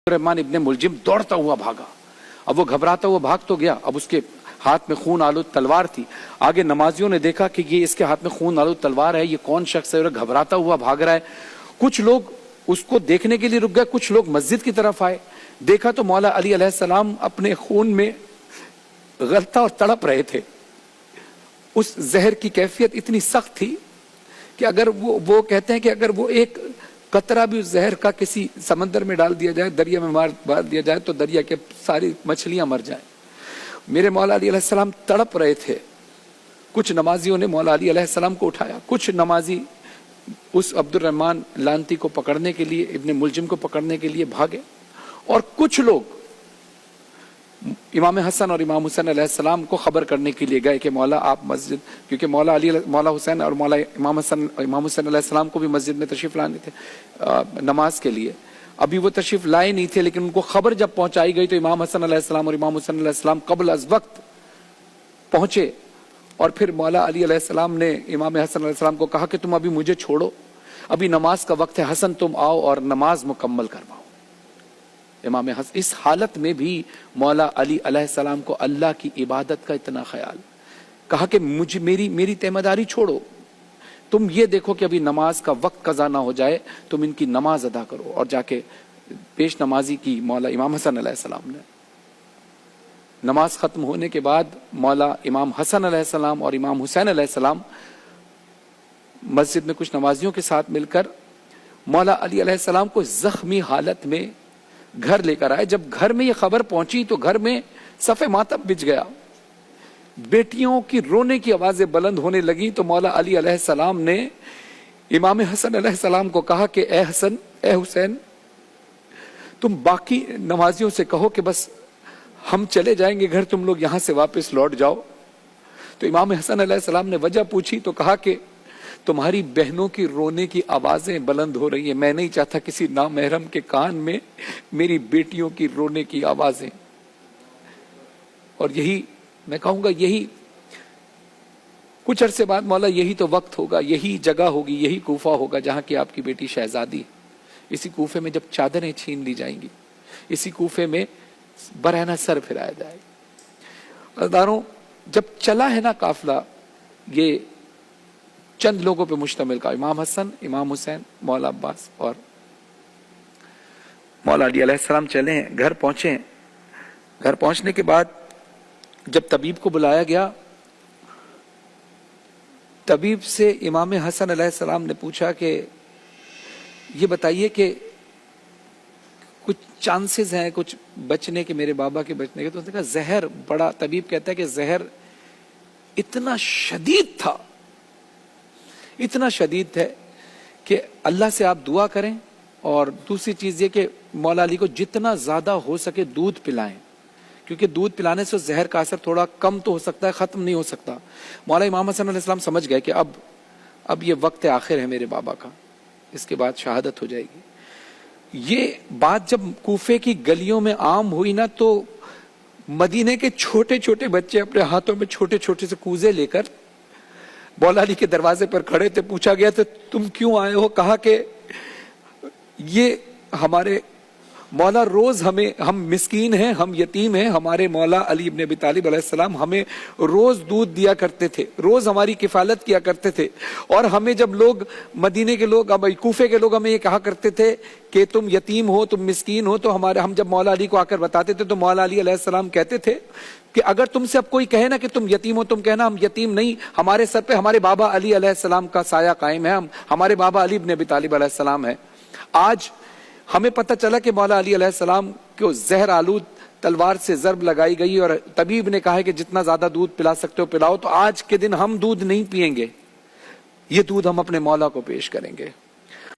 रहमान इब्ने मुलजिम दौड़ता हुआ भागा। अब वो घबराता हुआ भाग तो गया, अब उसके हाथ में खून आलूद तलवार थी। आगे नमाजियों ने देखा कि ये इसके हाथ में खून आलूद तलवार है, ये कौन शख्स है, और घबराता हुआ भाग रहा है। कुछ लोग उसको देखने के लिए रुक गए, कुछ लोग मस्जिद की तरफ आए। देखा तो मौला अली अलैहिस्सलाम अपने खून में गलता और तड़प रहे थे। उस जहर की कैफियत इतनी सख्त थी कि अगर वो कहते हैं कि अगर वो एक कतरा भी उस जहर का किसी समंदर में डाल दिया जाए, दरिया में मार दिया जाए, तो दरिया के सारी मछलियां मर जाएं। मेरे मौला अली अलैहिस्सलाम तड़प रहे थे। कुछ नमाजियों ने मौला अली अलैहिस्सलाम को उठाया, कुछ नमाजी उस अब्दुर रहमान लानती को पकड़ने के लिए, इब्ने मुलजिम को पकड़ने के लिए भागे, और कुछ लोग इमाम हसन और इमाम हुसैन अलैहिस्सलाम को खबर करने के लिए गए कि मौला आप मस्जिद, क्योंकि मौला हुसैन और मौला इमाम हुसैन अलैहिस्सलाम को भी मस्जिद में तशरीफ लाने थे नमाज के लिए। अभी वो तशरीफ लाए नहीं थे, लेकिन उनको खबर जब पहुंचाई गई तो इमाम हसन अलैहिस्सलाम और इमाम हुसैन अलैहिस्सलाम कबल अज वक्त पहुंचे। और फिर मौला अली अलैहिस्सलाम ने इमाम हसन अलैहिस्सलाम को कहा कि तुम अभी मुझे छोड़ो, अभी नमाज का वक्त है, हसन तुम आओ और नमाज मुकम्मल करवाओ। इमाम हसन इस हालत में भी मौला अली अलैहिस्सलाम को अल्लाह की इबादत का इतना ख्याल, कहा कि मुझे मेरी तेमदारी छोड़ो, तुम ये देखो कि अभी नमाज का वक्त कज़ा ना हो जाए, तुम इनकी नमाज अदा करो। और जाके पेश नमाजी की मौला इमाम हसन अलैहिस्सलाम ने। नमाज खत्म होने के बाद मौला इमाम हसन अलैहिस्सलाम और इमाम हुसैन अलैहिस्सलाम मस्जिद में कुछ नमाजियों के साथ मिलकर मौला अली अलैहिस्सलाम को जख्मी हालत में घर लेकर आए। जब घर में ये खबर पहुंची तो घर में सफ़े मातम बिछ गया, बेटियों की रोने की आवाजें बुलंद होने लगी। तो मौला अली अलैहिस्सलाम ने इमाम हसन अलैहिस्सलाम को कहा कि ए हसन, ए हुसैन, तुम बाकी नमाजियों से कहो कि बस हम चले जाएंगे घर, तुम लोग यहां से वापस लौट जाओ। तो इमाम हसन अलैहिस्सलाम ने वजह पूछी तो कहा कि तुम्हारी बहनों की रोने की आवाजें बुलंद हो रही है, मैं नहीं चाहता किसी नामहरम के कान में मेरी बेटियों की रोने की आवाजें। और यही मैं कहूंगा, यही कुछ अरसे बाद मौला यही तो वक्त होगा, यही जगह होगी, यही कूफा होगा जहां की आपकी बेटी शहजादी। इसी कूफे में जब चादरें छीन ली जाएंगी, इसी कूफे में बरहना सर फिराया जाएगा। अदारों, जब चला है ना काफिला, ये चंद लोगों पे मुश्तमिल का, इमाम हसन, इमाम हुसैन, मौला अब्बास और मौला अली अलैहिस्सलाम चले हैं, घर पहुंचे। घर पहुंचने के बाद जब तबीब को बुलाया गया, तबीब से इमाम हसन अलैहिस्सलाम ने पूछा कि ये बताइए कि कुछ चांसेस हैं कुछ बचने के, मेरे बाबा के बचने के। तो उसने कहा जहर बड़ा, तबीब कहता है कि जहर इतना शदीद था, इतना शदीद है कि अल्लाह से आप दुआ करें। और दूसरी चीज ये कि मौला अली को जितना ज्यादा हो सके दूध पिलाएं, क्योंकि दूध पिलाने से जहर का असर थोड़ा कम तो हो सकता है, खत्म नहीं हो सकता। मौला इमाम हसन अलैहिस्सलाम समझ गए कि अब ये वक्त आखिर है मेरे बाबा का, इसके बाद शहादत हो जाएगी। ये बात जब कूफे की गलियों में आम हुई ना, तो मदीने के छोटे छोटे बच्चे अपने हाथों में छोटे छोटे से कूजे लेकर मौला अली के दरवाजे पर खड़े थे। पूछा गया तो तुम क्यों आए हो? कहा कि ये हमारे मौला रोज हम मिस्कीन हैं, हम यतीम हैं, हमारे मौला अली इब्ने अबी तालिब अलैहिस्सलाम हमें रोज दूध दिया करते थे, रोज हमारी किफालत किया करते थे। और हमें जब लोग मदीने के लोग, कूफे के लोग हमें ये कहा करते थे कि तुम यतीम हो, तुम मिस्कीन हो, तो हम जब मौला अली को आकर बताते थे तो मौला अली अलैहिस्सलाम कहते थे कि अगर तुमसे अब कोई कहे ना कि तुम यतीम हो, तुम कहना हम यतीम नहीं, हमारे सर पे हमारे बाबा अली अलैहिस्सलाम का साया कायम है, हमारे बाबा अली इब्ने अबी तालिब अलैहिस्सलाम है। आज हमें पता चला कि मौला अली अलैहिस्सलाम को जहर आलूद तलवार से ज़र्ब लगाई गई और तबीब ने कहा है कि जितना ज्यादा दूध पिला सकते हो पिलाओ। तो आज के दिन हम दूध नहीं पिएंगे, ये दूध हम अपने मौला को पेश करेंगे।